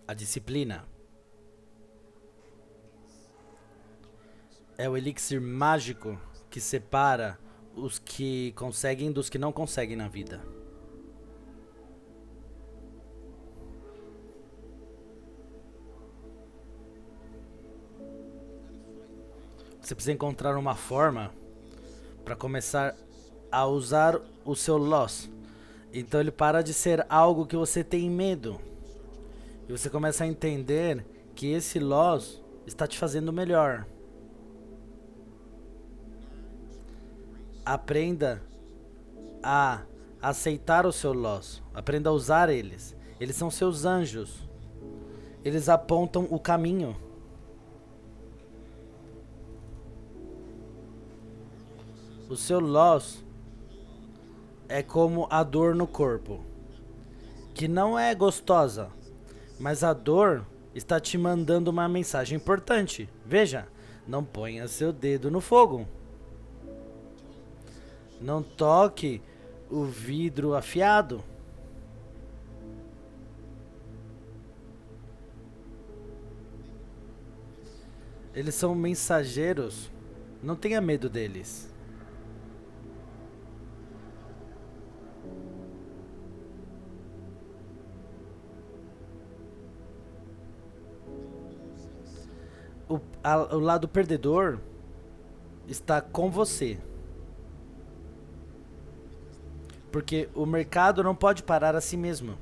A disciplina é o elixir mágico que separa os que conseguem dos que não conseguem na vida. Você precisa encontrar uma forma para começar a usar o seu loss. Então ele para de ser algo que você tem medo. E você começa a entender que esse loss está te fazendo melhor. Aprenda a aceitar o seu loss. Aprenda a usar eles. Eles são seus anjos. Eles apontam o caminho. O seu loss é como a dor no corpo, que não é gostosa, mas a dor está te mandando uma mensagem importante. Veja, não ponha seu dedo no fogo. Não toque o vidro afiado. Eles são mensageiros. Não tenha medo deles. O lado perdedor está com você. Porque o mercado não pode parar a si mesmo.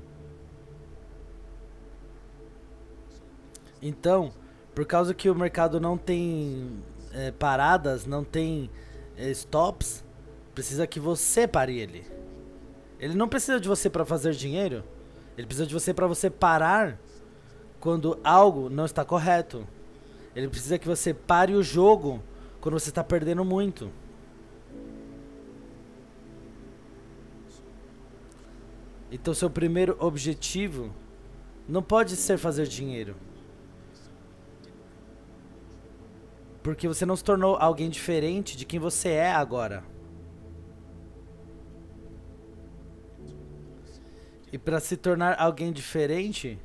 Então, por causa que o mercado não tem paradas, não tem stops, precisa que você pare ele. Ele não precisa de você para fazer dinheiro. Ele precisa de você para você parar quando algo não está correto. Ele precisa que você pare o jogo quando você está perdendo muito. Então seu primeiro objetivo não pode ser fazer dinheiro. Porque você não se tornou alguém diferente de quem você é agora. E para se tornar alguém diferente,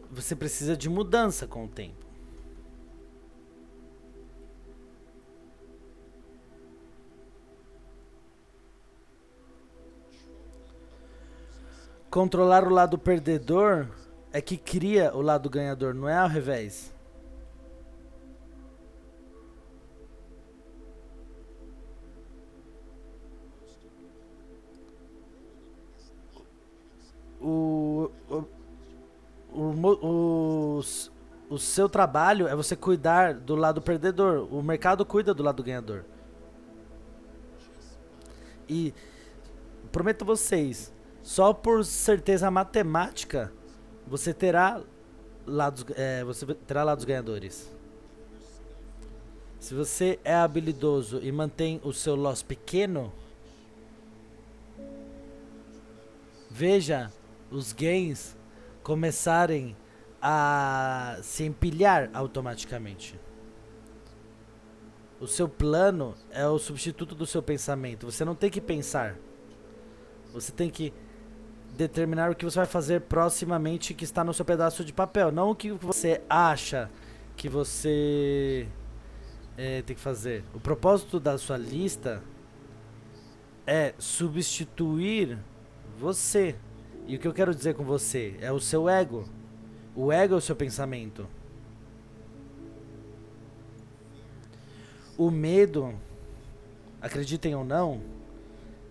você precisa de mudança com o tempo. Controlar o lado perdedor é que cria o lado ganhador, não é ao revés. O, o, o, o seu trabalho é você cuidar do lado perdedor. O mercado cuida do lado ganhador. E prometo vocês, só por certeza matemática, você terá lados ganhadores. Se você é habilidoso e mantém o seu loss pequeno, veja os gains começarem a se empilhar automaticamente. O seu plano é o substituto do seu pensamento. Você não tem que pensar. Você tem que determinar o que você vai fazer proximamente que está no seu pedaço de papel. Não o que você acha que você tem que fazer. O propósito da sua lista é substituir você. E o que eu quero dizer com você é o seu ego. O ego é o seu pensamento. O medo, acreditem ou não,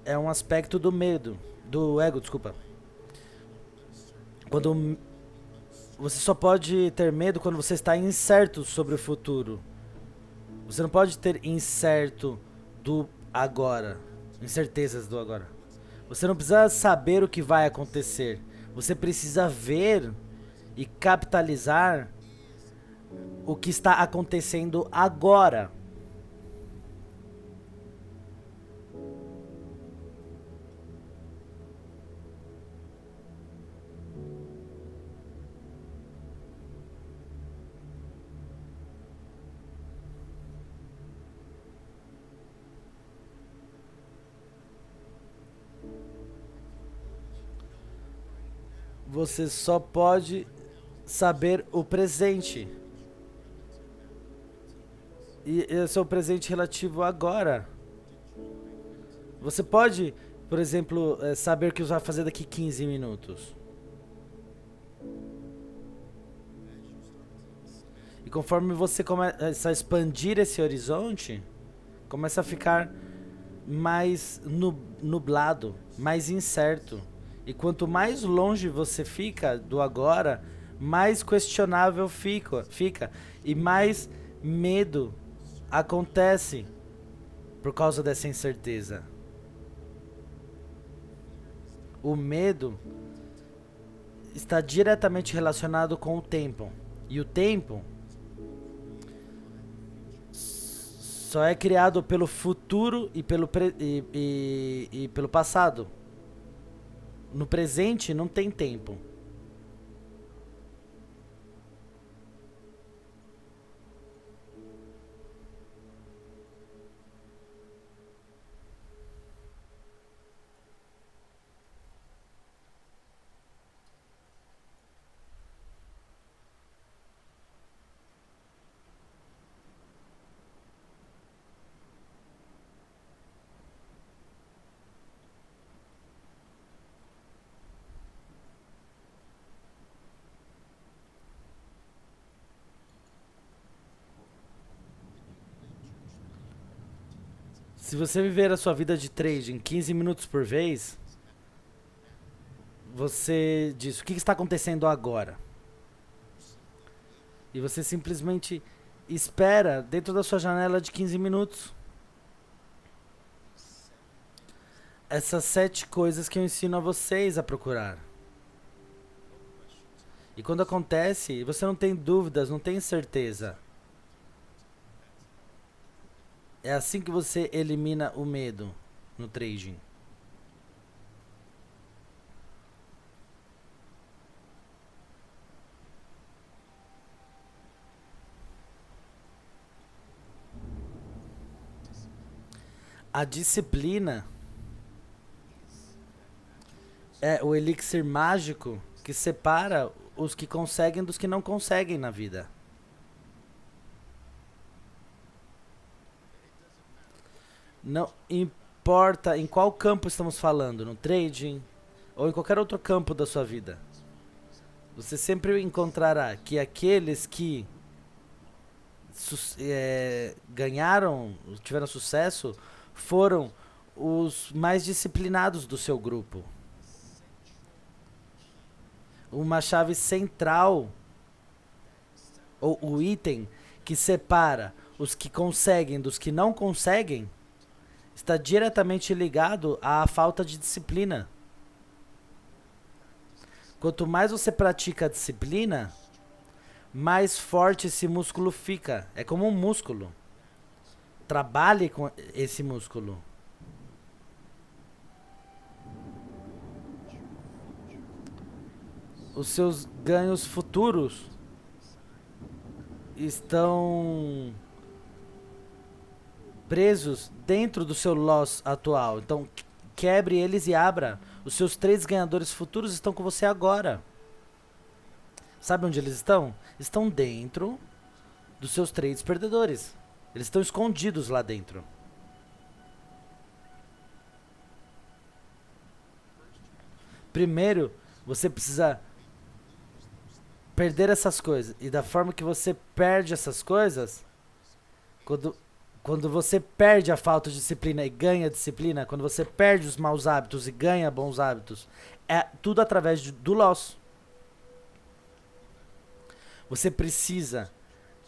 é um aspecto do medo, do ego, desculpa. Quando você só pode ter medo quando você está incerto sobre o futuro. Você não pode ter incerto do agora, incertezas do agora. Você não precisa saber o que vai acontecer. Você precisa ver e capitalizar o que está acontecendo agora. Você só pode saber o presente. E esse é o presente relativo agora. Você pode, por exemplo, saber o que você vai fazer daqui 15 minutos. E conforme você começa a expandir esse horizonte, começa a ficar mais nublado, mais incerto. E quanto mais longe você fica do agora, mais questionável fica e mais medo acontece por causa dessa incerteza. O medo está diretamente relacionado com o tempo. E o tempo só é criado pelo futuro e pelo passado. No presente não tem tempo. Se você viver a sua vida de trade em 15 minutos por vez, você diz o que está acontecendo agora. E você simplesmente espera dentro da sua janela de 15 minutos. Essas 7 coisas que eu ensino a vocês a procurar. E quando acontece, você não tem dúvidas, não tem certeza. É assim que você elimina o medo no trading. A disciplina é o elixir mágico que separa os que conseguem dos que não conseguem na vida. Não importa em qual campo estamos falando, no trading ou em qualquer outro campo da sua vida. Você sempre encontrará que aqueles que ganharam, tiveram sucesso, foram os mais disciplinados do seu grupo. Uma chave central, ou o item que separa os que conseguem dos que não conseguem, está diretamente ligado à falta de disciplina. Quanto mais você pratica a disciplina, mais forte esse músculo fica. É como um músculo. Trabalhe com esse músculo. Os seus ganhos futuros estão presos dentro do seu loss atual. Então, quebre eles e abra. Os seus 3 ganhadores futuros estão com você agora. Sabe onde eles estão? Estão dentro dos seus 3 perdedores. Eles estão escondidos lá dentro. Primeiro, você precisa perder essas coisas. E da forma que você perde essas coisas, quando você perde a falta de disciplina e ganha disciplina, quando você perde os maus hábitos e ganha bons hábitos, é tudo através do loss. Você precisa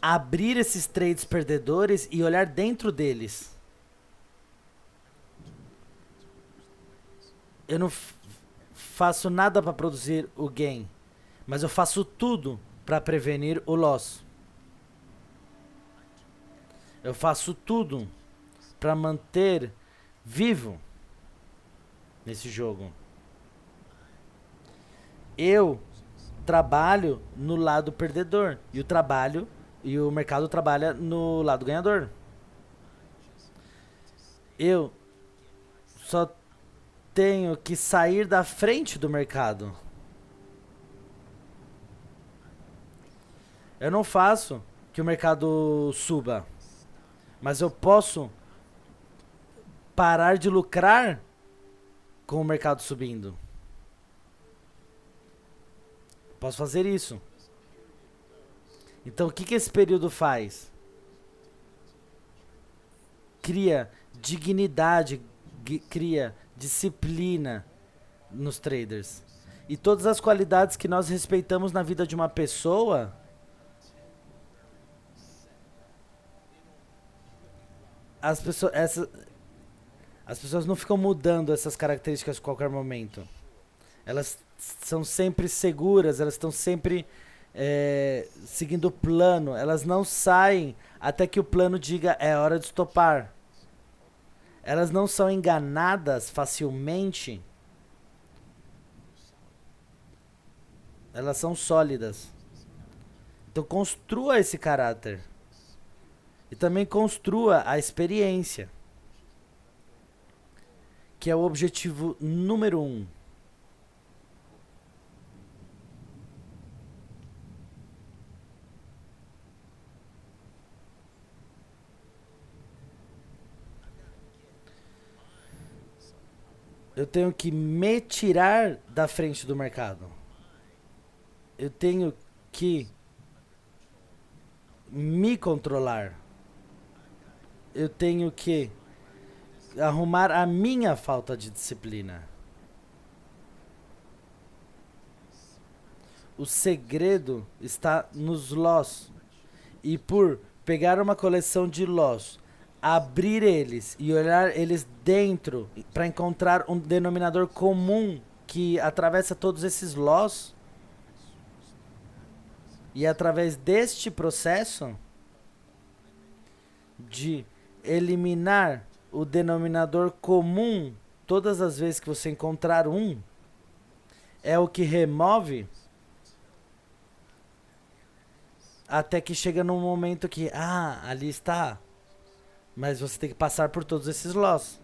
abrir esses trades perdedores e olhar dentro deles. Eu não faço nada para produzir o gain, mas eu faço tudo para prevenir o loss. Eu faço tudo para manter vivo nesse jogo. Eu trabalho no lado perdedor e o mercado trabalha no lado ganhador. Eu só tenho que sair da frente do mercado. Eu não faço que o mercado suba, mas eu posso parar de lucrar com o mercado subindo. Posso fazer isso. Então o que, que esse período faz? Cria dignidade, cria disciplina nos traders. E todas as qualidades que nós respeitamos na vida de uma pessoa, as pessoas, as pessoas não ficam mudando essas características a qualquer momento. Elas são sempre seguras, elas estão sempre seguindo o plano. Elas não saem até que o plano diga é hora de estopar. Elas não são enganadas facilmente. Elas são sólidas. Então construa esse caráter. E também construa a experiência. Que é o objetivo número 1. Eu tenho que me tirar da frente do mercado. Eu tenho que me controlar. Eu tenho que arrumar a minha falta de disciplina. O segredo está nos loss. E por pegar uma coleção de loss, abrir eles e olhar eles dentro para encontrar um denominador comum que atravessa todos esses loss, e através deste processo de eliminar o denominador comum todas as vezes que você encontrar um, é o que remove até que chega num momento que, ali está, mas você tem que passar por todos esses loss.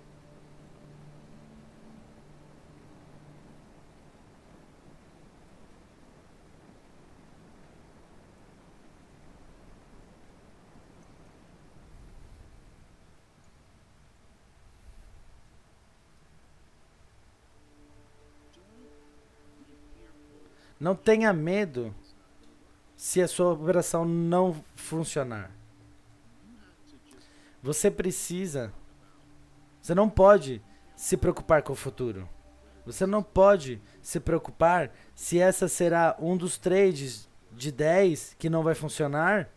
Não tenha medo se a sua operação não funcionar. Você precisa. Você não pode se preocupar com o futuro. Você não pode se preocupar se essa será um dos trades de 10 que não vai funcionar,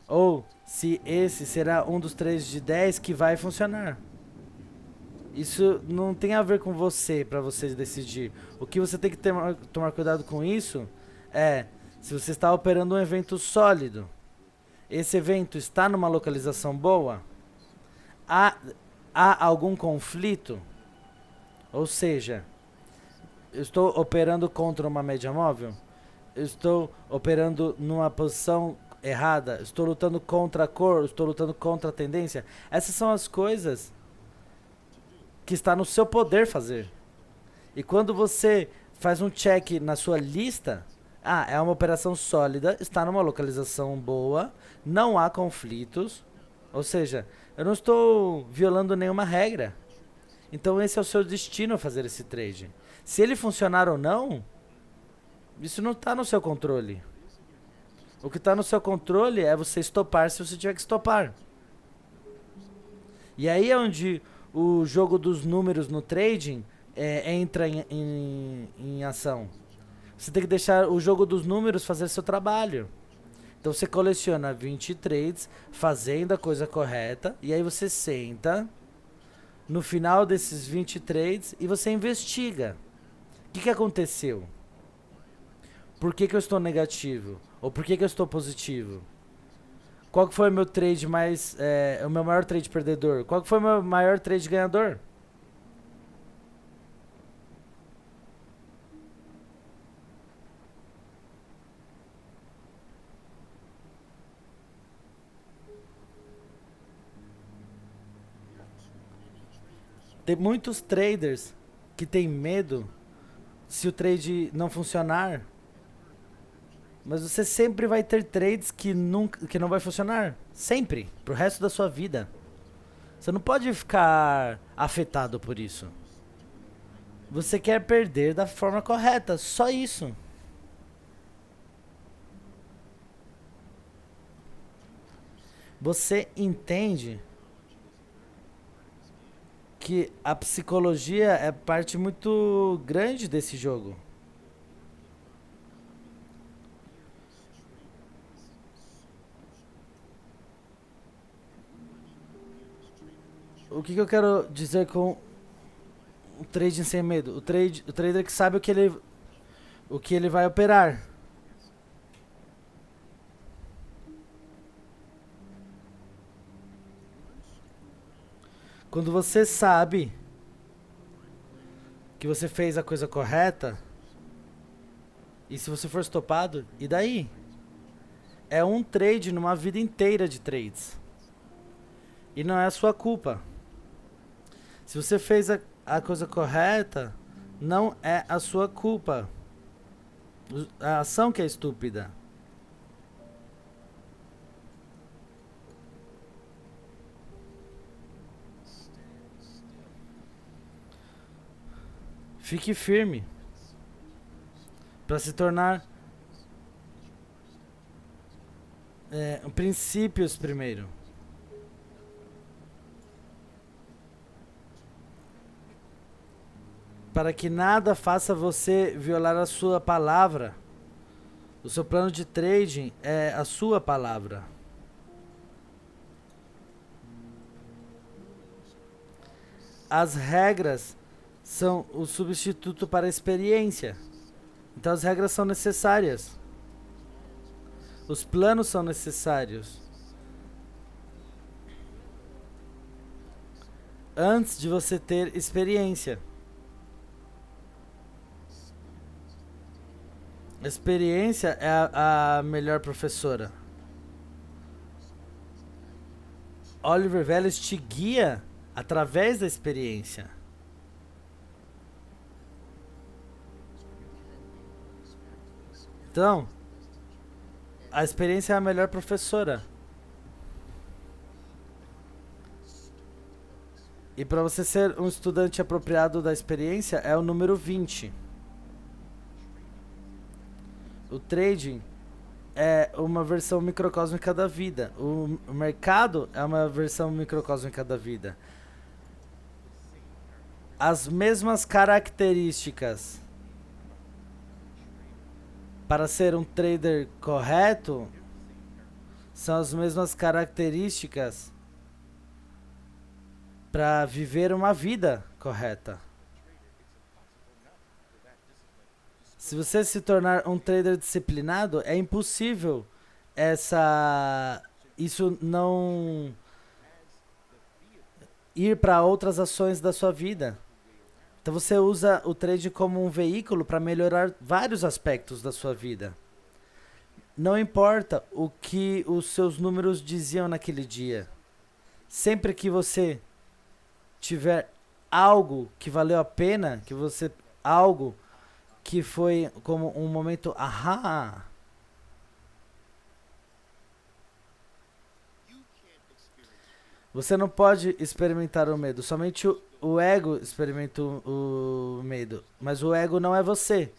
ou se esse será um dos trades de 10 que vai funcionar. Isso não tem a ver com você, para você decidir. O que você tem que tomar cuidado com isso é se você está operando um evento sólido. Esse evento está numa localização boa? Há algum conflito? Ou seja, eu estou operando contra uma média móvel? Eu estou operando numa posição errada? Estou lutando contra a cor? Estou lutando contra a tendência? Essas são as coisas que está no seu poder fazer. E quando você faz um check na sua lista, é uma operação sólida, está numa localização boa, não há conflitos, ou seja, eu não estou violando nenhuma regra. Então esse é o seu destino fazer esse trade. Se ele funcionar ou não, isso não está no seu controle. O que está no seu controle é você estopar se você tiver que estopar. E aí é onde o jogo dos números no trading entra em ação. Você tem que deixar o jogo dos números fazer seu trabalho. Então você coleciona 20 trades fazendo a coisa correta, e aí você senta no final desses 20 trades e você investiga. O que aconteceu? Por que eu estou negativo? Ou por que eu estou positivo? Qual que foi o meu trade o meu maior trade perdedor? Qual que foi o meu maior trade ganhador? Tem muitos traders que têm medo se o trade não funcionar, Mas você sempre vai ter trades que não vai funcionar. Sempre. Pro resto da sua vida. Você não pode ficar afetado por isso. Você quer perder da forma correta. Só isso. Você entende que a psicologia é parte muito grande desse jogo. O que eu quero dizer com o trading sem medo? O trader que sabe o que ele vai operar. Quando você sabe que você fez a coisa correta, e se você for estopado, e daí? É um trade numa vida inteira de trades. E não é a sua culpa. Se você fez a coisa correta, não é a sua culpa. A ação que é estúpida. Fique firme para se tornar princípios primeiro. Para que nada faça você violar a sua palavra. O seu plano de trading é a sua palavra. As regras são o substituto para a experiência. Então as regras são necessárias. Os planos são necessários. Antes de você ter experiência. A experiência é a melhor professora. Oliver Velez te guia através da experiência. Então, a experiência é a melhor professora. E para você ser um estudante apropriado da experiência é o número 20. O trading é uma versão microcósmica da vida. O mercado é uma versão microcósmica da vida. As mesmas características para ser um trader correto são as mesmas características para viver uma vida correta. Se você se tornar um trader disciplinado, é impossível isso não ir para outras ações da sua vida. Então você usa o trade como um veículo para melhorar vários aspectos da sua vida. Não importa o que os seus números diziam naquele dia. Sempre que você tiver algo que valeu a pena, algo que foi como um momento ahá. Você não pode experimentar o medo, somente o ego experimenta o medo, mas o ego não é você.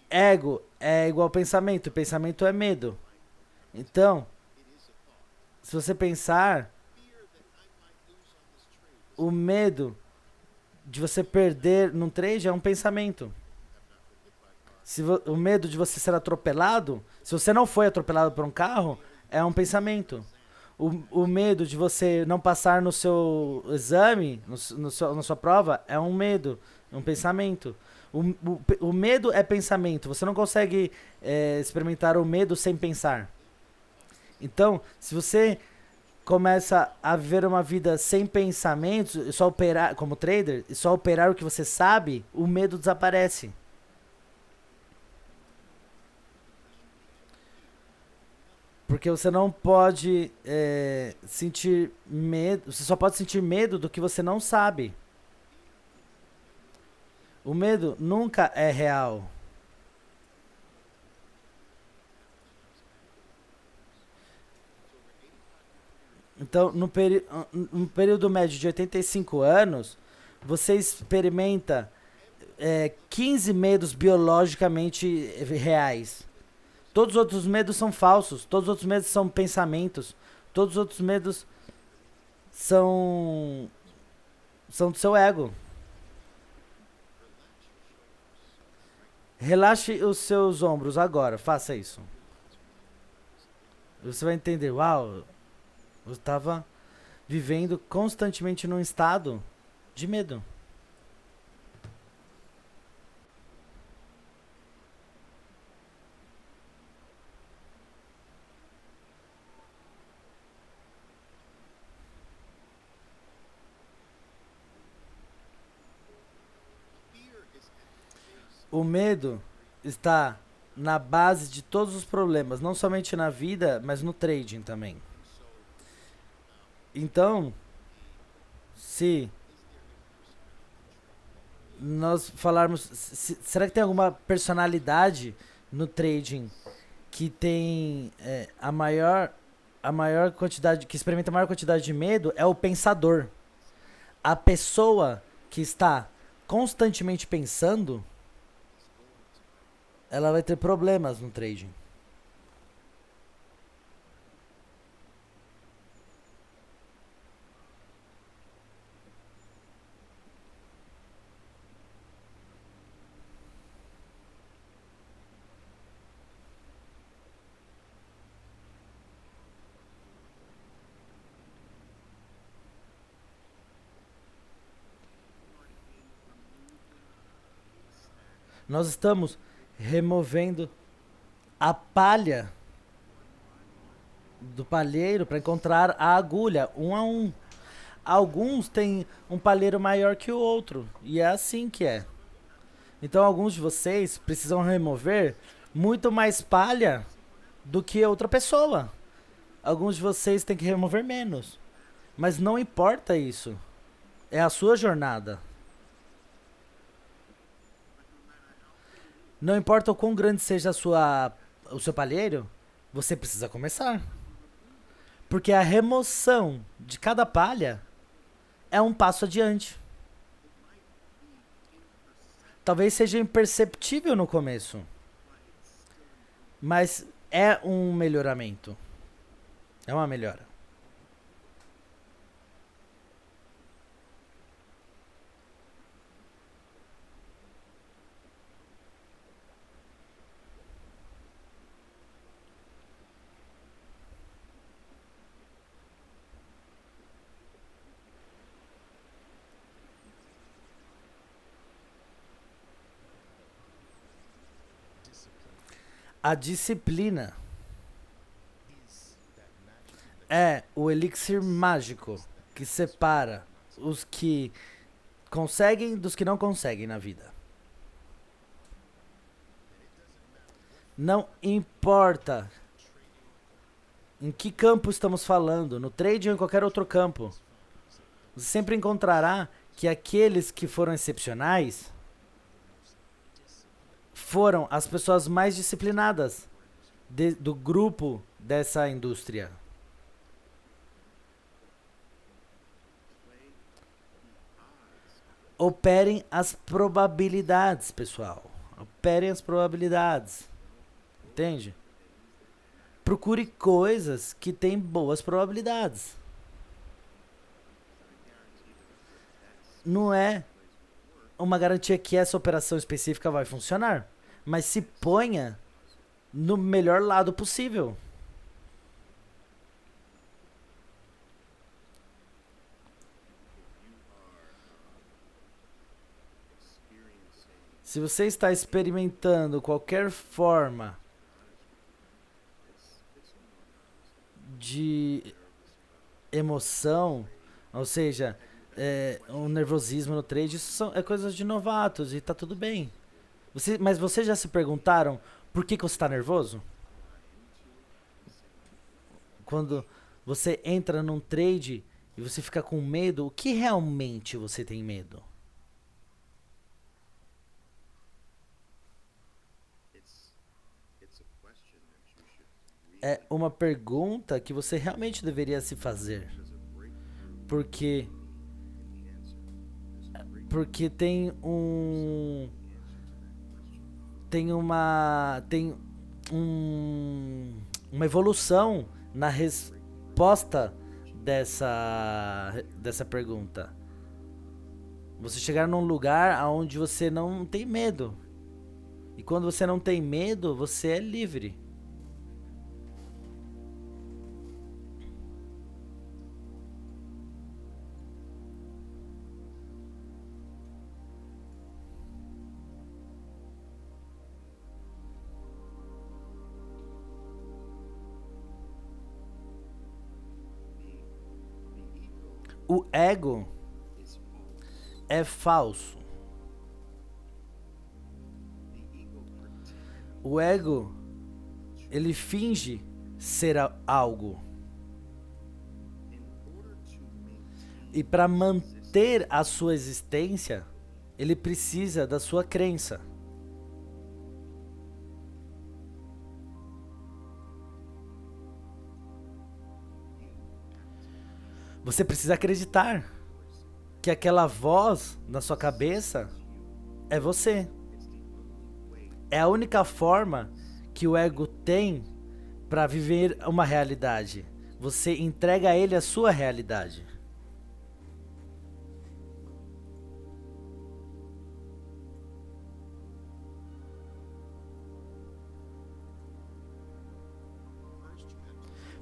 Ego é igual pensamento, pensamento é medo. Então, se você pensar, o medo de você perder num trade é um pensamento. O medo de você ser atropelado, se você não foi atropelado por um carro, é um pensamento. O medo de você não passar no seu exame, na sua prova, é um medo, um pensamento. O medo é pensamento. Você não consegue experimentar o medo sem pensar. Então, se você começa a viver uma vida sem pensamentos, só operar como trader, e só operar o que você sabe, o medo desaparece. Porque você não pode sentir medo. Você só pode sentir medo do que você não sabe. O medo nunca é real. Então, no período médio de 85 anos, você experimenta 15 medos biologicamente reais. Todos os outros medos são falsos. Todos os outros medos são pensamentos. Todos os outros medos são do seu ego. Relaxe os seus ombros agora. Faça isso. Você vai entender. Uau, eu estava vivendo constantemente num estado de medo. O medo está na base de todos os problemas, não somente na vida, mas no trading também. Então, se nós falarmos, será que tem alguma personalidade no trading que tem a maior quantidade, que experimenta a maior quantidade de medo? É o pensador. A pessoa que está constantemente pensando, ela vai ter problemas no trading. Nós estamos removendo a palha do palheiro para encontrar a agulha, um a um. Alguns têm um palheiro maior que o outro, e é assim que é. Então alguns de vocês precisam remover muito mais palha do que outra pessoa. Alguns de vocês têm que remover menos. Mas não importa isso. É a sua jornada. Não importa o quão grande seja o seu palheiro, você precisa começar. Porque a remoção de cada palha é um passo adiante. Talvez seja imperceptível no começo, mas é um melhoramento. É uma melhora. A disciplina é o elixir mágico que separa os que conseguem dos que não conseguem na vida. Não importa em que campo estamos falando, no trade ou em qualquer outro campo, você sempre encontrará que aqueles que foram excepcionais foram as pessoas mais disciplinadas do grupo dessa indústria. Operem as probabilidades, pessoal. Operem as probabilidades. Entende? Procure coisas que têm boas probabilidades. Não é uma garantia que essa operação específica vai funcionar, mas se ponha no melhor lado possível. Se você está experimentando qualquer forma de emoção, ou seja, um nervosismo no trade, isso é coisas de novatos e tá tudo bem. Mas vocês já se perguntaram por que você está nervoso? Quando você entra num trade e você fica com medo, o que realmente você tem medo? É uma pergunta que você realmente deveria se fazer. Porque porque tem uma evolução na resposta dessa pergunta. Você chegar num lugar onde você não tem medo. E quando você não tem medo, você é livre. O ego é falso. O ego, ele finge ser algo. E para manter a sua existência, ele precisa da sua crença. Você precisa acreditar que aquela voz na sua cabeça é você. É a única forma que o ego tem para viver uma realidade. Você entrega a ele a sua realidade.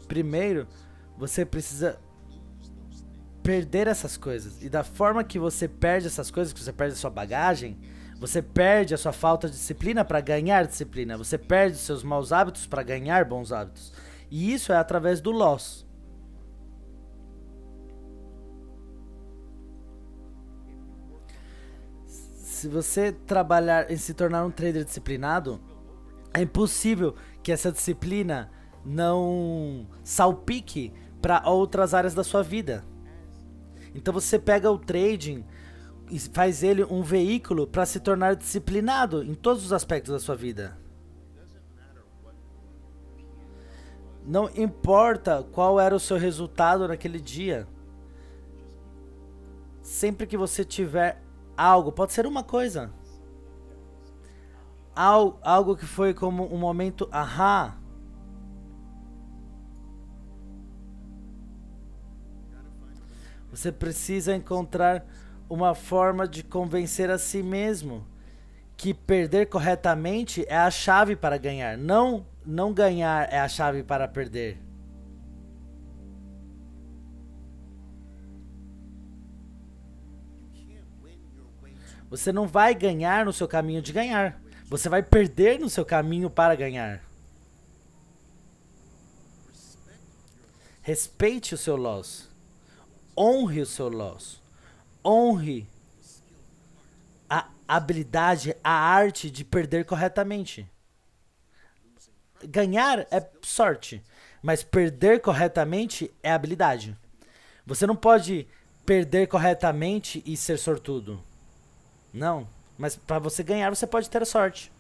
Primeiro, você precisa perder essas coisas. E da forma que você perde essas coisas, que você perde a sua bagagem, você perde a sua falta de disciplina para ganhar disciplina. Você perde os seus maus hábitos para ganhar bons hábitos. E isso é através do loss. Se você trabalhar em se tornar um trader disciplinado, é impossível que essa disciplina não salpique para outras áreas da sua vida. Então você pega o trading e faz ele um veículo para se tornar disciplinado em todos os aspectos da sua vida. Não importa qual era o seu resultado naquele dia. Sempre que você tiver algo, pode ser uma coisa. Algo que foi como um momento ahá. Você precisa encontrar uma forma de convencer a si mesmo que perder corretamente é a chave para ganhar. Não ganhar é a chave para perder. Você não vai ganhar no seu caminho de ganhar. Você vai perder no seu caminho para ganhar. Respeite o seu loss. Honre o seu loss. Honre a habilidade, a arte de perder corretamente. Ganhar é sorte, mas perder corretamente é habilidade. Você não pode perder corretamente e ser sortudo. Não, mas para você ganhar você pode ter sorte.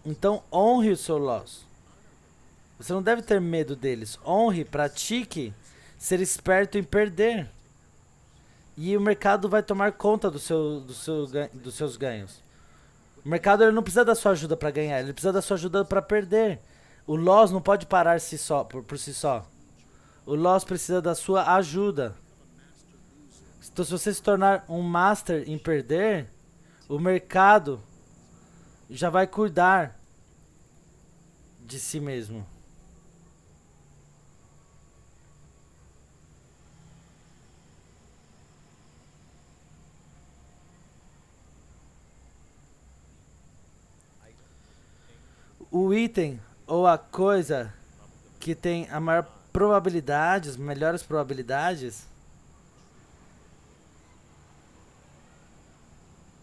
Então honre o seu loss. Você não deve ter medo deles. Honre, pratique ser esperto em perder. E o mercado vai tomar conta dos seus ganhos. O mercado ele não precisa da sua ajuda para ganhar, ele precisa da sua ajuda para perder. O loss não pode parar por si só. O loss precisa da sua ajuda. Então, se você se tornar um master em perder, o mercado já vai cuidar de si mesmo. O item ou a coisa que tem a maior probabilidade, as melhores probabilidades,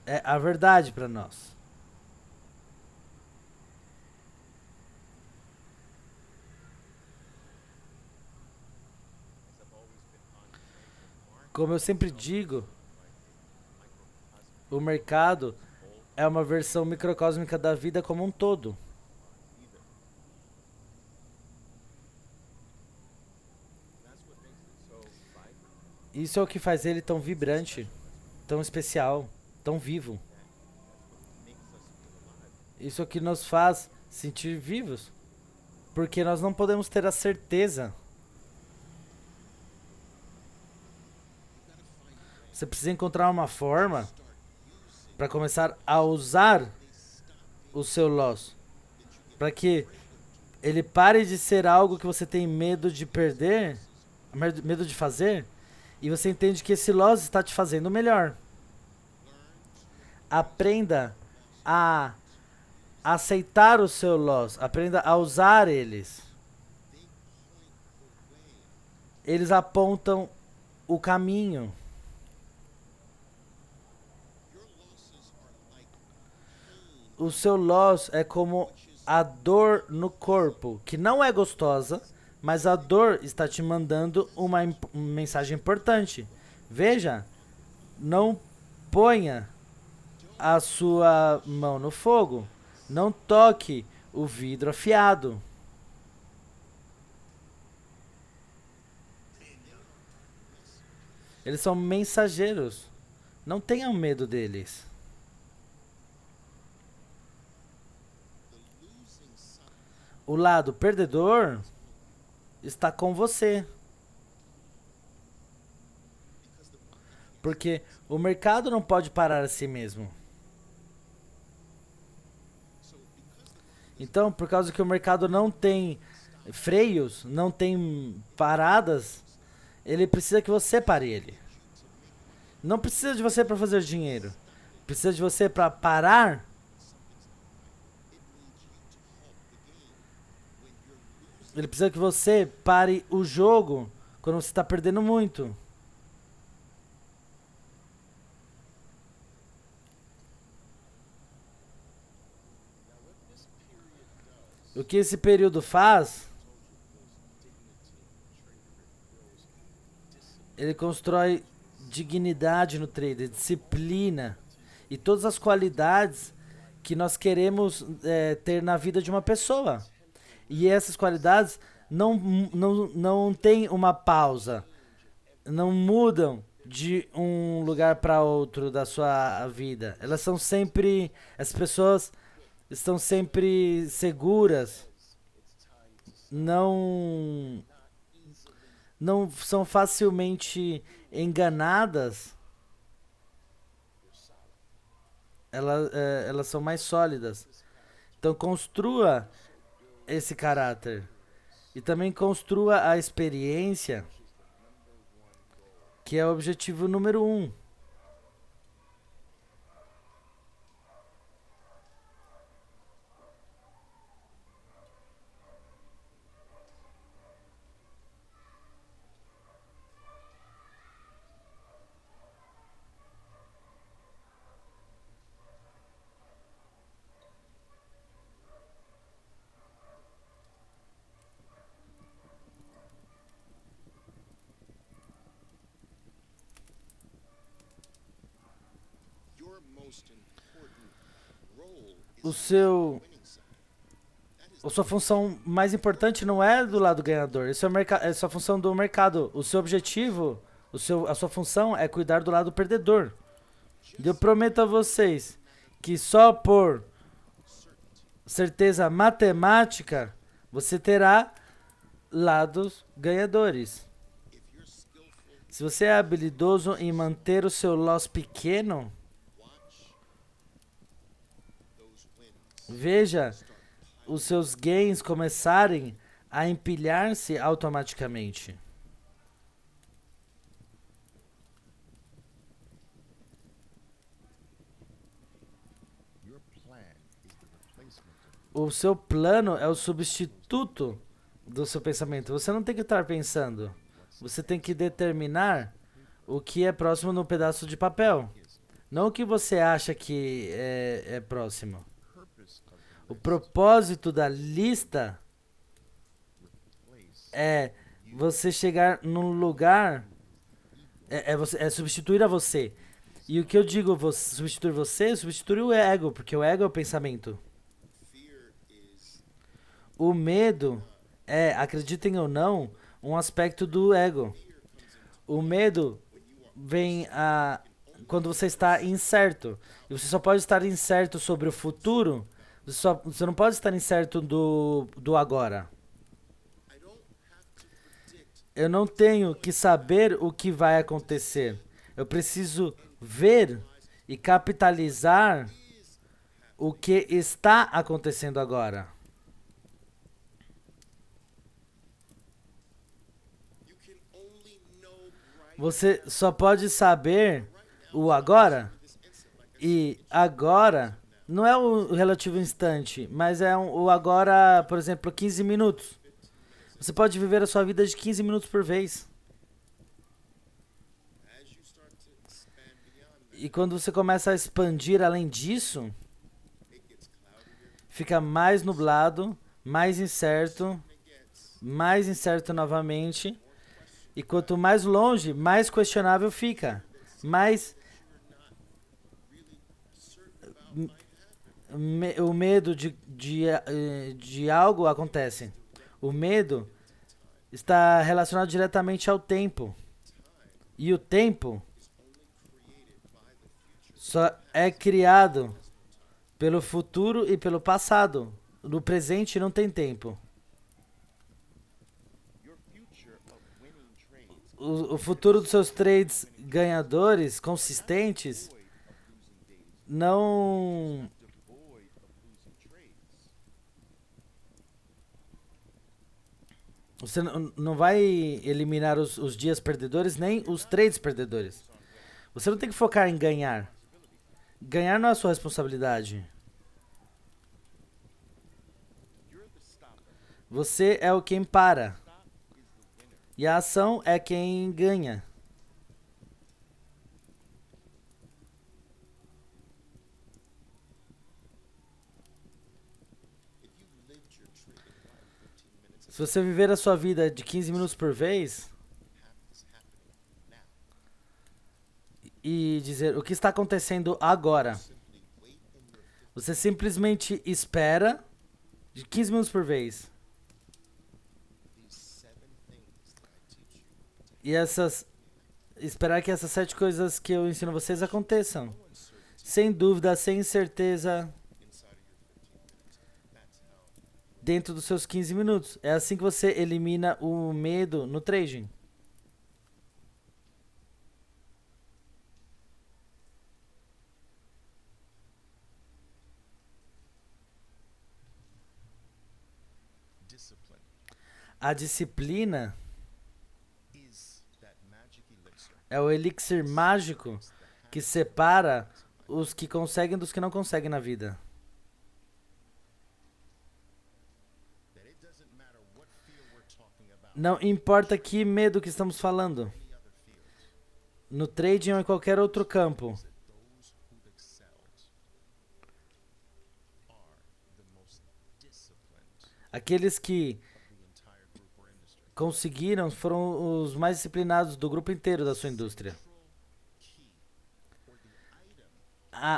é a verdade para nós. Como eu sempre digo, o mercado é uma versão microcósmica da vida como um todo. Isso é o que faz ele tão vibrante, tão especial, tão vivo. Isso é o que nos faz sentir vivos. Porque nós não podemos ter a certeza. Você precisa encontrar uma forma para começar a usar o seu loss. Para que ele pare de ser algo que você tem medo de perder, medo de fazer, e você entende que esse loss está te fazendo melhor. Aprenda a aceitar o seu loss, aprenda a usar eles. Eles apontam o caminho. O seu loss é como a dor no corpo, que não é gostosa, mas a dor está te mandando uma mensagem importante. Veja, não ponha a sua mão no fogo. Não toque o vidro afiado. Eles são mensageiros. Não tenham medo deles. O lado perdedor está com você. Porque o mercado não pode parar a si mesmo. Então, por causa que o mercado não tem freios, não tem paradas, ele precisa que você pare ele. Não precisa de você para fazer dinheiro. Precisa de você para parar. Ele precisa que você pare o jogo quando você está perdendo muito. O que esse período faz? Ele constrói dignidade no trader, disciplina e todas as qualidades que nós queremos ter na vida de uma pessoa. E essas qualidades não tem uma pausa, não mudam de um lugar para outro da sua vida. Elas são sempre, as pessoas estão sempre seguras, não são facilmente enganadas. Elas são mais sólidas. Então construa esse caráter e também construa a experiência, que é o objetivo número 1. O seu A sua função mais importante não é do lado ganhador. Isso é a sua função do mercado. O seu objetivo, a sua função é cuidar do lado perdedor. E eu prometo a vocês que só por certeza matemática você terá lados ganhadores. Se você é habilidoso em manter o seu loss pequeno, veja os seus gains começarem a empilhar-se automaticamente. O seu plano é o substituto do seu pensamento. Você não tem que estar pensando. Você tem que determinar o que é próximo no pedaço de papel. Não o que você acha que é próximo. O propósito da lista é você chegar num lugar, é substituir a você. E o que eu digo substituir você, substitui o ego, porque o ego é o pensamento. O medo é, acreditem ou não, um aspecto do ego. O medo vem quando você está incerto. E você só pode estar incerto sobre o futuro, você não pode estar incerto do agora. Eu não tenho que saber o que vai acontecer. Eu preciso ver e capitalizar o que está acontecendo agora. Você só pode saber o agora, e agora não é o relativo instante, mas é o agora, por exemplo, 15 minutos. Você pode viver a sua vida de 15 minutos por vez. E quando você começa a expandir além disso, fica mais nublado, mais incerto novamente. E quanto mais longe, mais questionável fica. Mais o medo de algo acontece. O medo está relacionado diretamente ao tempo. E o tempo só é criado pelo futuro e pelo passado. No presente não tem tempo. O futuro dos seus trades ganhadores, consistentes, não... Você não vai eliminar os dias perdedores, nem os trades perdedores. Você não tem que focar em ganhar. Ganhar não é a sua responsabilidade. Você é o quem para. E a ação é quem ganha. Se você viver a sua vida de 15 minutos por vez e dizer o que está acontecendo agora, você simplesmente espera de 15 minutos por vez. E esperar que essas 7 coisas que eu ensino vocês aconteçam. Sem dúvida, sem incerteza. Dentro dos seus 15 minutos. É assim que você elimina o medo no trading. A disciplina é o elixir mágico que separa os que conseguem dos que não conseguem na vida. Não importa que medo que estamos falando. No trading ou em qualquer outro campo. Aqueles que conseguiram foram os mais disciplinados do grupo inteiro da sua indústria.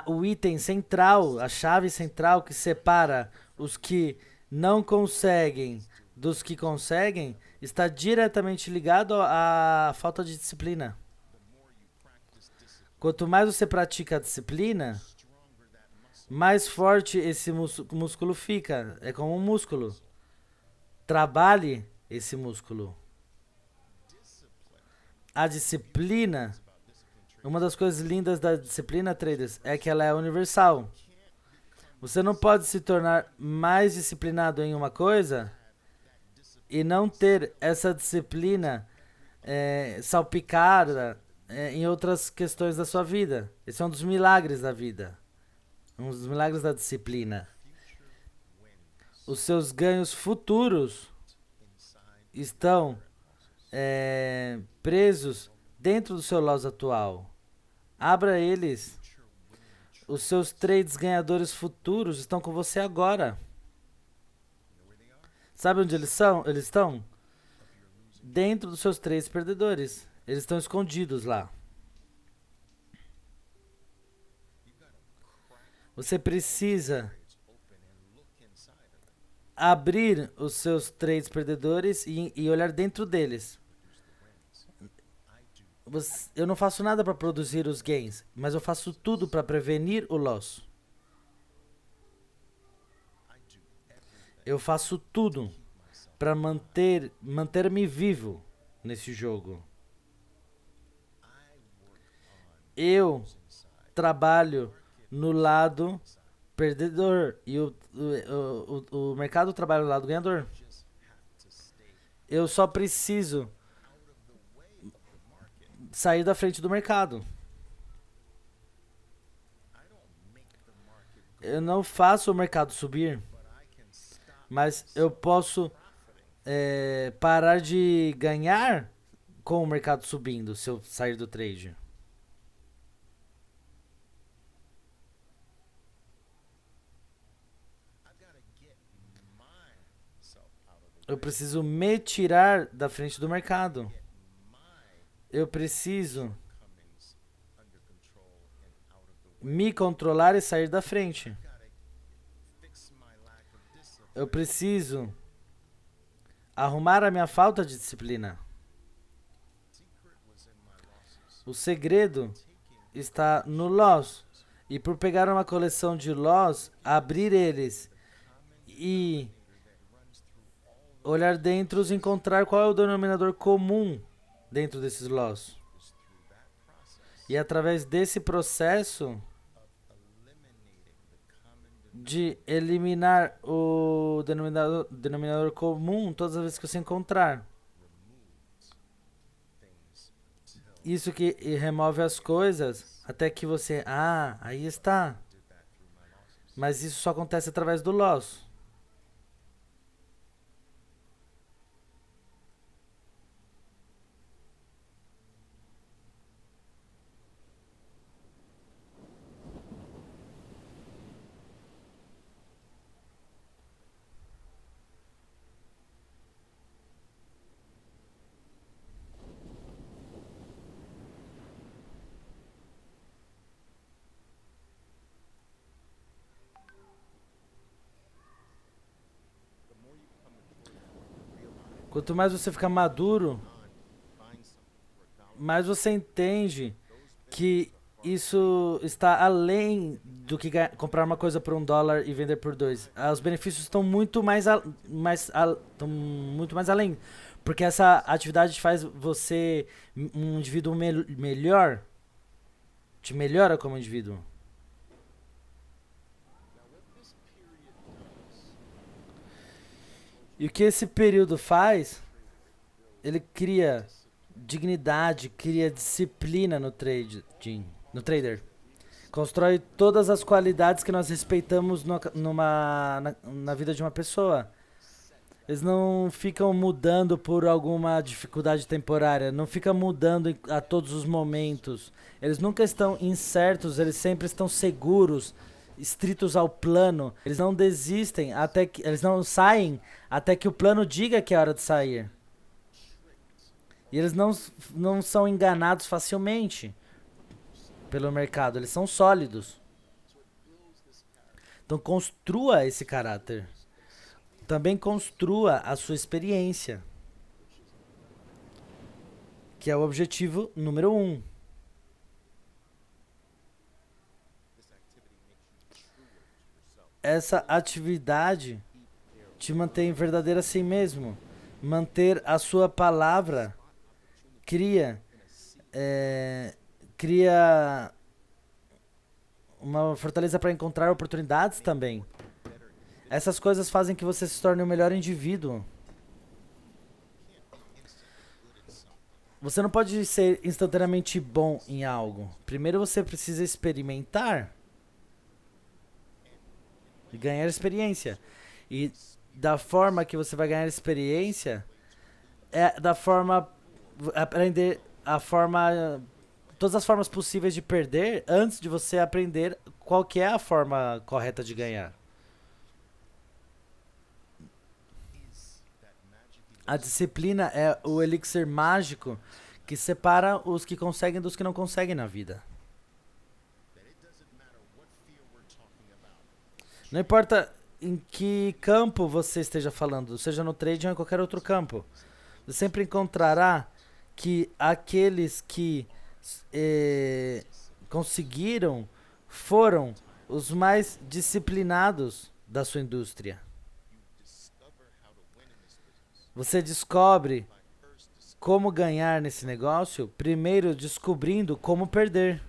O item central, a chave central que separa os que não conseguem dos que conseguem, está diretamente ligado à falta de disciplina. Quanto mais você pratica a disciplina, mais forte esse músculo fica. É como um músculo. Trabalhe esse músculo. A disciplina, uma das coisas lindas da disciplina, traders, é que ela é universal. Você não pode se tornar mais disciplinado em uma coisa e não ter essa disciplina salpicada em outras questões da sua vida. Esse é um dos milagres da vida. Um dos milagres da disciplina. Os seus ganhos futuros estão presos dentro do seu loss atual. Abra eles. Os seus trades ganhadores futuros estão com você agora. Sabe onde eles são? Eles estão dentro dos seus trades perdedores. Eles estão escondidos lá. Você precisa abrir os seus trades perdedores e olhar dentro deles. Eu não faço nada para produzir os gains, mas eu faço tudo para prevenir o loss. Eu faço tudo para manter-me vivo nesse jogo. Eu trabalho no lado perdedor e o mercado trabalha no lado ganhador. Eu só preciso sair da frente do mercado. Eu não faço o mercado subir, mas eu posso parar de ganhar com o mercado subindo se eu sair do trade. Eu preciso me tirar da frente do mercado. Eu preciso me controlar e sair da frente. Eu preciso arrumar a minha falta de disciplina. O segredo está no loss. E por pegar uma coleção de loss, abrir eles e olhar dentro e encontrar qual é o denominador comum dentro desses loss. E através desse processo de eliminar o denominador comum todas as vezes que você encontrar. Isso que remove as coisas até que você... Ah, aí está. Mas isso só acontece através do loss. Quanto mais você fica maduro, mais você entende que isso está além do que comprar uma coisa por $1 e vender por 2. Os benefícios estão muito estão muito mais além, porque essa atividade faz você um indivíduo melhor, te melhora como indivíduo. E o que esse período faz? Ele cria dignidade, cria disciplina no trader. Constrói todas as qualidades que nós respeitamos na vida de uma pessoa. Eles não ficam mudando por alguma dificuldade temporária, não fica mudando a todos os momentos. Eles nunca estão incertos, eles sempre estão seguros, estritos ao plano. Eles não desistem eles não saem até que o plano diga que é hora de sair. E eles não são enganados facilmente pelo mercado, eles são sólidos. Então construa esse caráter. Também construa a sua experiência, que é o objetivo número 1. Essa atividade te mantém verdadeiro a si mesmo. Manter a sua palavra cria uma fortaleza para encontrar oportunidades também. Essas coisas fazem que você se torne o melhor indivíduo. Você não pode ser instantaneamente bom em algo. Primeiro você precisa experimentar e ganhar experiência. E da forma que você vai ganhar experiência é da forma aprender todas as formas possíveis de perder antes de você aprender qual que é a forma correta de ganhar. A disciplina é o elixir mágico que separa os que conseguem dos que não conseguem na vida. Não importa em que campo você esteja falando, seja no trading ou em qualquer outro campo, você sempre encontrará que aqueles que eh, conseguiram foram os mais disciplinados da sua indústria. Você descobre como ganhar nesse negócio primeiro descobrindo como perder.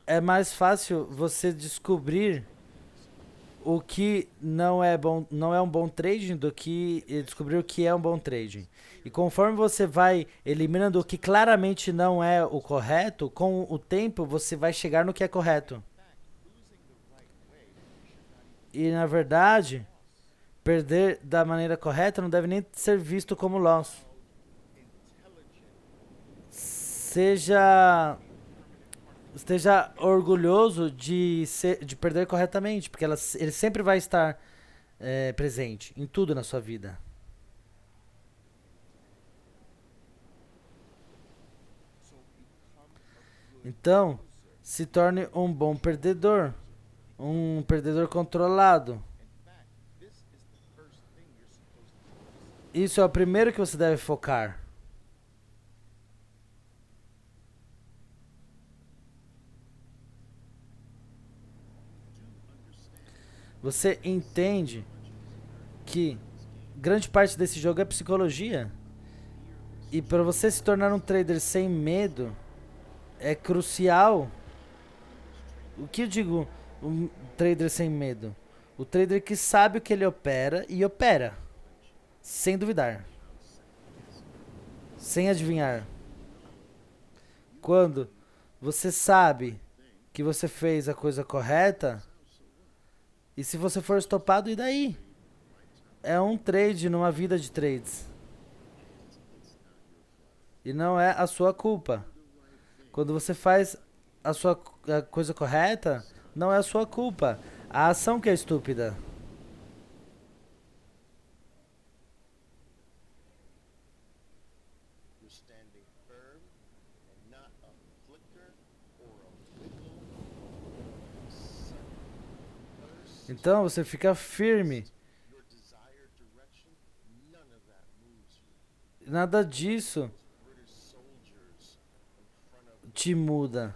É mais fácil você descobrir o que não é bom, não é um bom trading do que descobrir o que é um bom trading. E conforme você vai eliminando o que claramente não é o correto, com o tempo você vai chegar no que é correto. E na verdade, perder da maneira correta não deve nem ser visto como loss. Seja esteja orgulhoso de perder corretamente, porque ele sempre vai estar presente em tudo na sua vida. Então, se torne um bom perdedor, um perdedor controlado. Isso é o primeiro que você deve focar. Você entende que grande parte desse jogo é psicologia. E para você se tornar um trader sem medo, é crucial. O que eu digo, um trader sem medo? O trader que sabe o que ele opera e opera, sem duvidar, sem adivinhar. Quando você sabe que você fez a coisa correta, e se você for estopado, e daí? É um trade numa vida de trades. E não é a sua culpa. Quando você faz a coisa correta, não é a sua culpa. A ação que é estúpida. Então você fica firme. Nada disso te muda.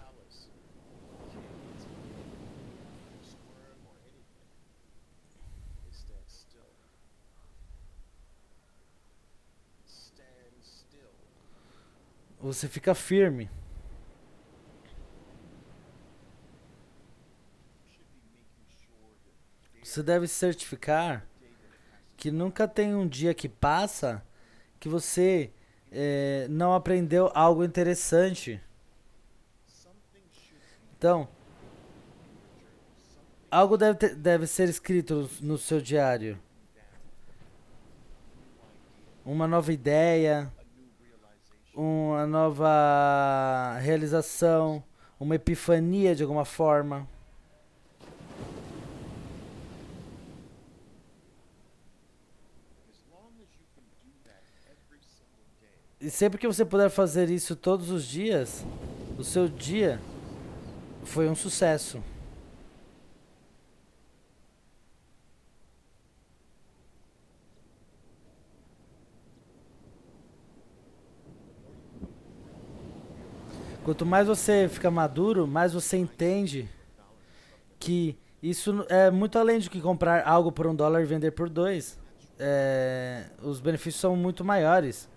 Você fica firme. Você deve certificar que nunca tem um dia que passa que você não aprendeu algo interessante. Então, algo deve ser escrito no seu diário. Uma nova ideia, uma nova realização, uma epifania de alguma forma. E sempre que você puder fazer isso todos os dias, o seu dia foi um sucesso. Quanto mais você fica maduro, mais você entende que isso é muito além de que comprar algo por $1 e vender por 2. Os benefícios são muito maiores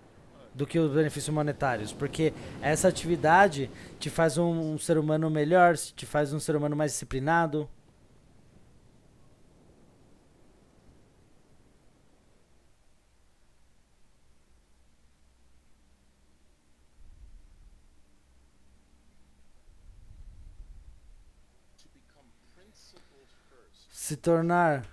do que os benefícios monetários, porque essa atividade te faz um ser humano melhor, te faz um ser humano mais disciplinado. Se tornar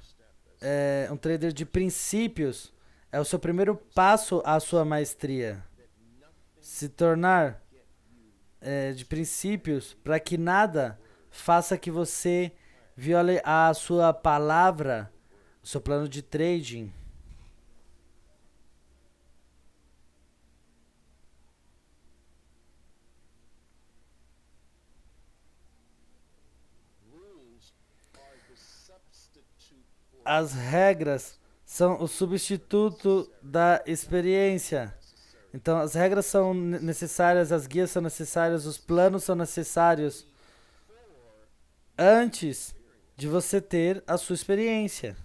um trader de princípios é o seu primeiro passo à sua maestria. Se tornar de princípios para que nada faça que você viole a sua palavra, o seu plano de trading. As regras são o substituto da experiência. Então, as regras são necessárias, as guias são necessárias, os planos são necessários antes de você ter a sua experiência.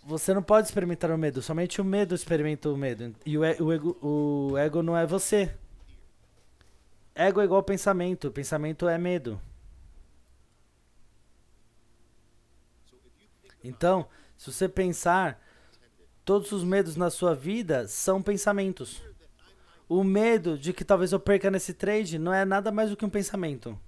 Você não pode experimentar o medo, somente o medo experimenta o medo. E o ego não é você. Ego é igual pensamento, pensamento é medo. Então, se você pensar, todos os medos na sua vida são pensamentos. O medo de que talvez eu perca nesse trade não é nada mais do que um pensamento.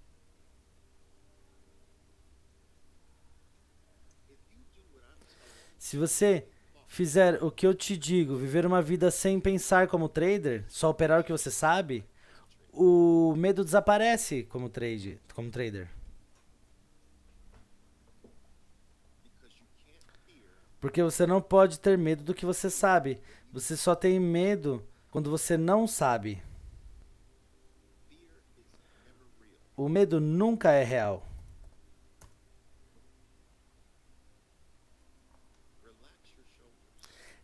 Se você fizer o que eu te digo, viver uma vida sem pensar como trader, só operar o que você sabe, o medo desaparece como trader. Porque você não pode ter medo do que você sabe. Você só tem medo quando você não sabe. O medo nunca é real.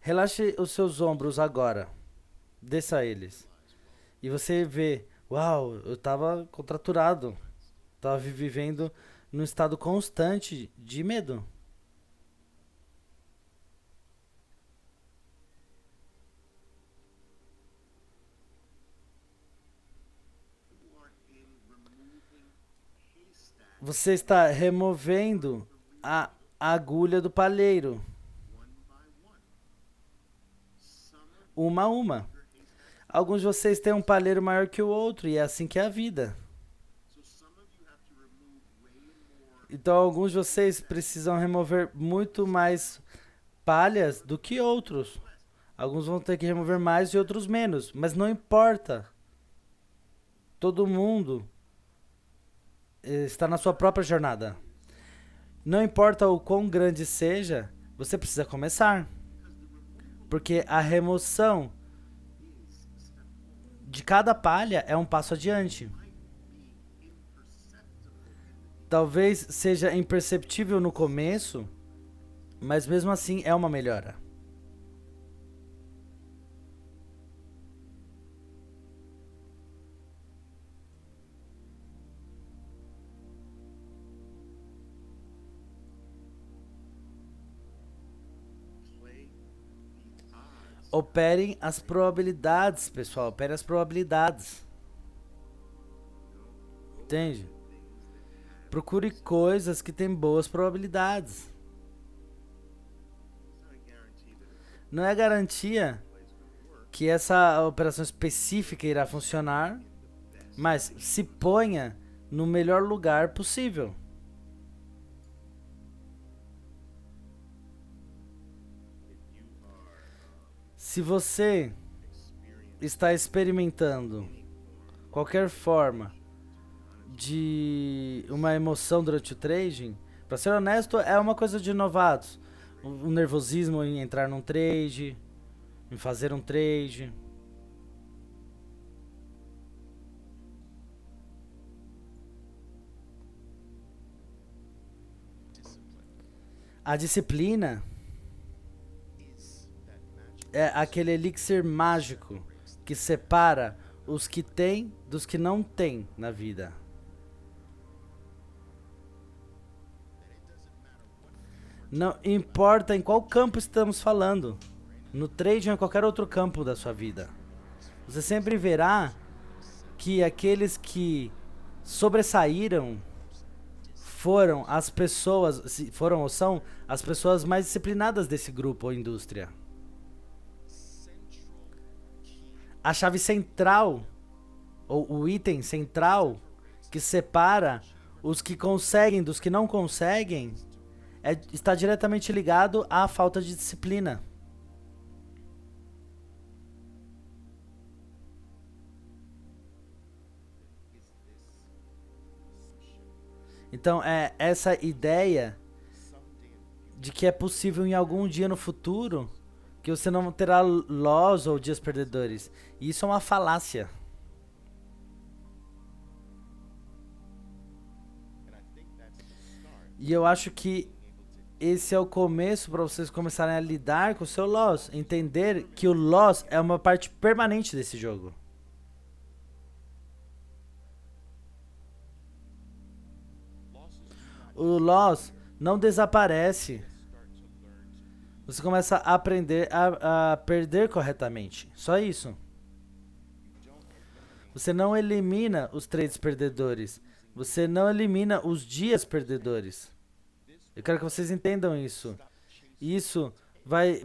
Relaxe os seus ombros agora. Desça eles. E você vê, uau, eu estava contraturado. Estava vivendo num estado constante de medo. Você está removendo a agulha do palheiro, uma a uma. Alguns de vocês têm um palheiro maior que o outro, e é assim que é a vida. Então, alguns de vocês precisam remover muito mais palhas do que outros. Alguns vão ter que remover mais e outros menos, mas não importa. Todo mundo está na sua própria jornada. Não importa o quão grande seja, você precisa começar. Porque a remoção de cada palha é um passo adiante. Talvez seja imperceptível no começo, mas mesmo assim é uma melhora. Operem as probabilidades, pessoal. Operem as probabilidades. Entende? Procure coisas que têm boas probabilidades. Não é garantia que essa operação específica irá funcionar, mas se ponha no melhor lugar possível. Se você está experimentando qualquer forma de uma emoção durante o trading, para ser honesto, é uma coisa de novatos. Um nervosismo em entrar num trade, em fazer um trade. A disciplina é aquele elixir mágico que separa os que têm dos que não têm na vida. Não importa em qual campo estamos falando, no trading ou em qualquer outro campo da sua vida. Você sempre verá que aqueles que sobressaíram foram as pessoas, foram ou são as pessoas mais disciplinadas desse grupo ou indústria. A chave central, ou o item central, que separa os que conseguem dos que não conseguem, está diretamente ligado à falta de disciplina. Então, é essa ideia de que é possível em algum dia no futuro que você não terá loss ou dias perdedores. E isso é uma falácia. E eu acho que esse é o começo para vocês começarem a lidar com o seu loss. Entender que o loss é uma parte permanente desse jogo. O loss não desaparece. Você começa a aprender a perder corretamente. Só isso. Você não elimina os trades perdedores. Você não elimina os dias perdedores. Eu quero que vocês entendam isso. Isso vai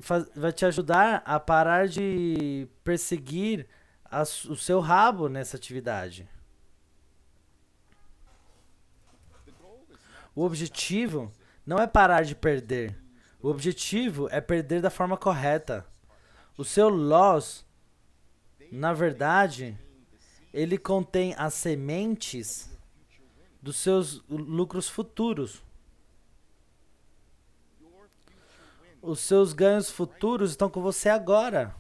te ajudar a parar de perseguir o seu rabo nessa atividade. O objetivo não é parar de perder. O objetivo é perder da forma correta. O seu loss, na verdade, ele contém as sementes dos seus lucros futuros. Os seus ganhos futuros estão com você agora.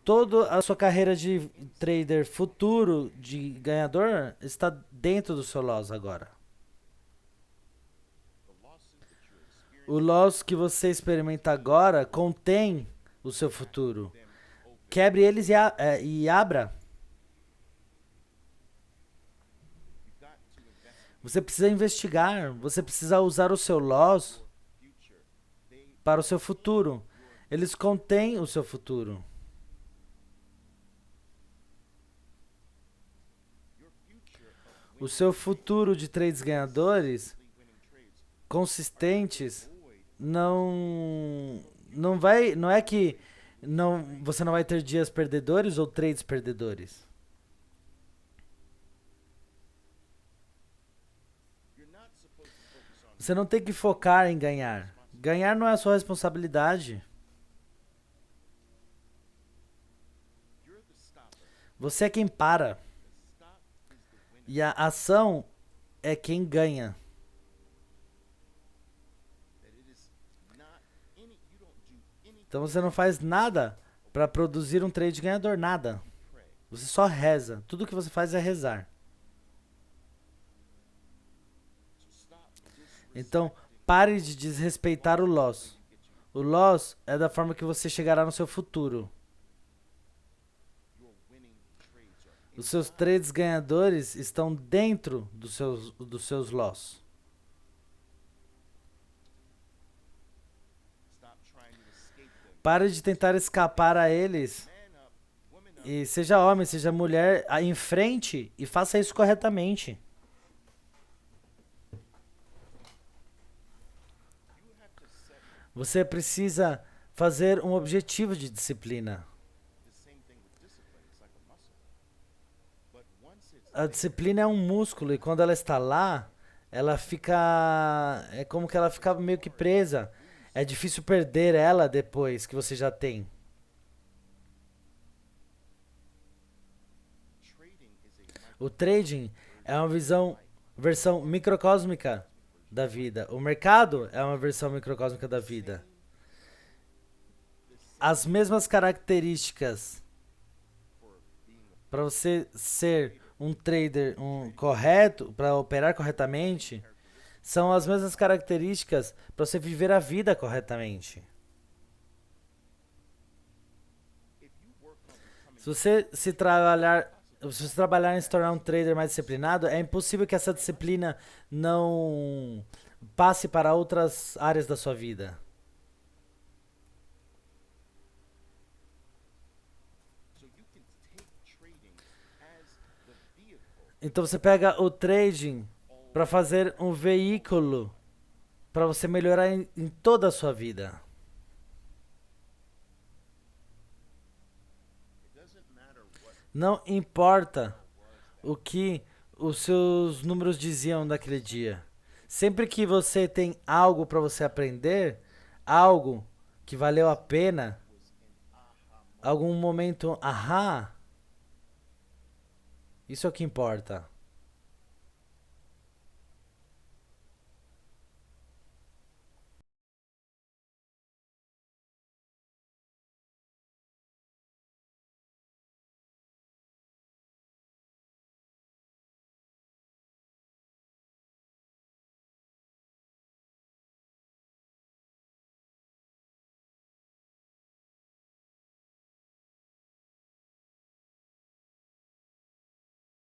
Toda a sua carreira de trader futuro, de ganhador, está dentro do seu loss agora. O loss que você experimenta agora contém o seu futuro. Quebre eles e abra. Você precisa investigar, você precisa usar o seu loss para o seu futuro. Eles contêm o seu futuro. O seu futuro de trades ganhadores consistentes não é que você não vai ter dias perdedores ou trades perdedores. Você não tem que focar em ganhar. Ganhar não é a sua responsabilidade. Você é quem para. E a ação é quem ganha. Então você não faz nada para produzir um trade ganhador, nada. Você só reza. Tudo que você faz é rezar. Então, pare de desrespeitar o loss. O loss é da forma que você chegará no seu futuro. Os seus trades ganhadores estão dentro dos seus loss. Pare de tentar escapar a eles. E seja homem, seja mulher, em frente e faça isso corretamente. Você precisa fazer um objetivo de disciplina. A disciplina é um músculo e quando ela está lá, ela fica. É como que ela fica meio que presa. É difícil perder ela depois que você já tem. O trading é uma versão microcósmica da vida. O mercado é uma versão microcósmica da vida. As mesmas características para você ser um trader correto, para operar corretamente, são as mesmas características para você viver a vida corretamente. Se você trabalhar em se tornar um trader mais disciplinado, é impossível que essa disciplina não passe para outras áreas da sua vida. Então você pega o trading para fazer um veículo para você melhorar em toda a sua vida. Não importa o que os seus números diziam daquele dia. Sempre que você tem algo para você aprender, algo que valeu a pena, algum momento, ahá, isso é o que importa.